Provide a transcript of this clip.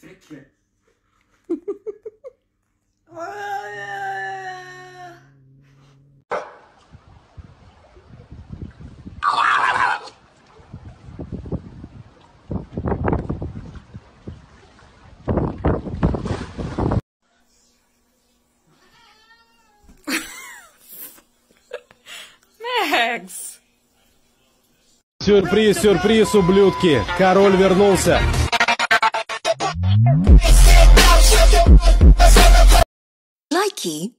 Frikje. Макс! Сюрприз, сюрприз, ублюдки! Король вернулся! Likey